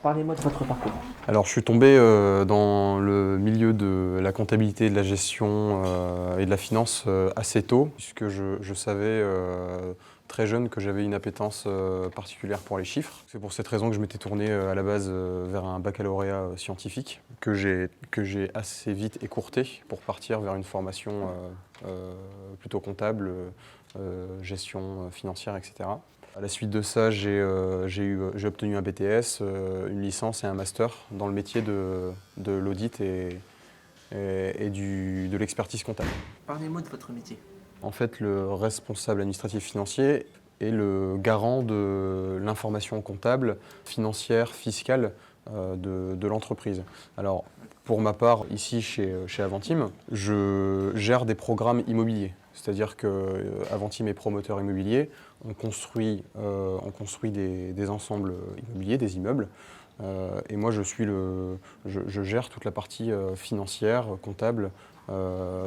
Parlez-moi de votre parcours. Alors je suis tombé dans le milieu de la comptabilité, de la gestion et de la finance assez tôt, puisque je savais très jeune que j'avais une appétence particulière pour les chiffres. C'est pour cette raison que je m'étais tourné à la base vers un baccalauréat scientifique, que j'ai assez vite écourté pour partir vers une formation plutôt comptable, gestion financière, etc. À la suite de ça, j'ai obtenu un BTS, une licence et un master dans le métier de l'audit et de l'expertise comptable. Parlez-moi de votre métier. En fait, le responsable administratif financier est le garant de l'information comptable, financière, fiscale de l'entreprise. Alors, pour ma part, ici chez Aventim, je gère des programmes immobiliers. C'est-à-dire qu'Aventim est promoteur immobilier, on construit des ensembles immobiliers, des immeubles, et moi je gère toute la partie financière, comptable,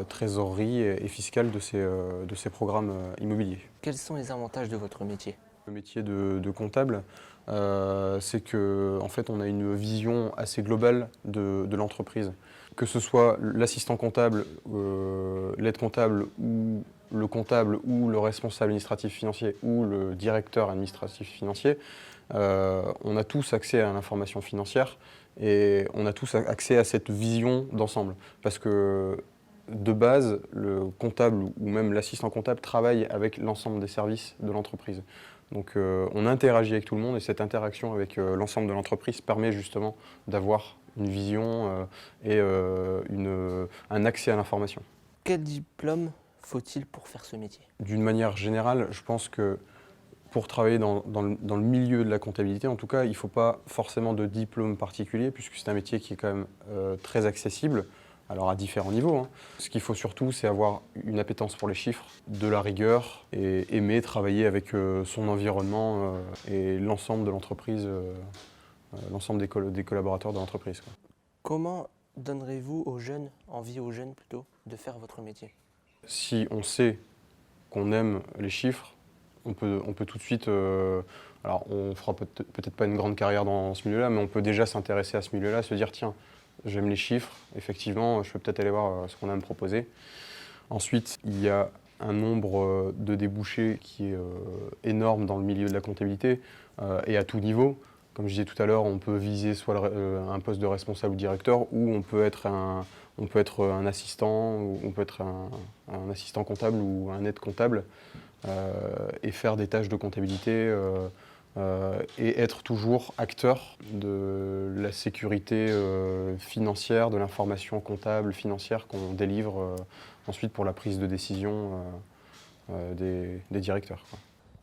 trésorerie et fiscale de ces programmes immobiliers. Quels sont les avantages de votre métier? Le métier de comptable, c'est qu'en fait, on a une vision assez globale de l'entreprise. Que ce soit l'assistant comptable, l'aide comptable, ou le comptable, ou le responsable administratif financier, ou le directeur administratif financier, on a tous accès à l'information financière et on a tous accès à cette vision d'ensemble. Parce que de base, le comptable ou même l'assistant comptable travaille avec l'ensemble des services de l'entreprise. Donc on interagit avec tout le monde et cette interaction avec l'ensemble de l'entreprise permet justement d'avoir une vision et un accès à l'information. Quel diplôme faut-il pour faire ce métier? D'une manière générale, je pense que pour travailler dans le milieu de la comptabilité, en tout cas, il ne faut pas forcément de diplôme particulier puisque c'est un métier qui est quand même très accessible. Alors à différents niveaux, hein. Ce qu'il faut surtout, c'est avoir une appétence pour les chiffres, de la rigueur et aimer travailler avec son environnement et l'ensemble de l'entreprise, l'ensemble des collaborateurs de l'entreprise, quoi. Comment donnerez-vous envie aux jeunes plutôt, de faire votre métier? Si on sait qu'on aime les chiffres, on peut tout de suite, alors on fera peut-être pas une grande carrière dans ce milieu-là, mais on peut déjà s'intéresser à ce milieu-là, se dire tiens, j'aime les chiffres, effectivement, je peux peut-être aller voir ce qu'on a à me proposer. Ensuite, il y a un nombre de débouchés qui est énorme dans le milieu de la comptabilité et à tout niveau. Comme je disais tout à l'heure, on peut viser soit un poste de responsable ou directeur, ou on peut être un assistant, ou on peut être un assistant comptable ou un aide comptable et faire des tâches de comptabilité et être toujours acteur de la sécurité financière, de l'information comptable, financière qu'on délivre ensuite pour la prise de décision des directeurs, quoi.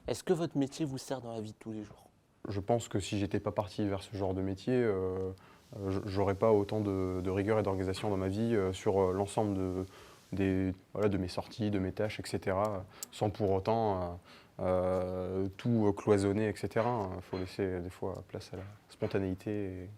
Est-ce que votre métier vous sert dans la vie de tous les jours? Je pense que si j'étais pas parti vers ce genre de métier, j'aurais pas autant de rigueur et d'organisation dans ma vie sur l'ensemble de mes sorties, de mes tâches, etc. Sans pour autant tout cloisonner, etc. Il faut laisser des fois place à la spontanéité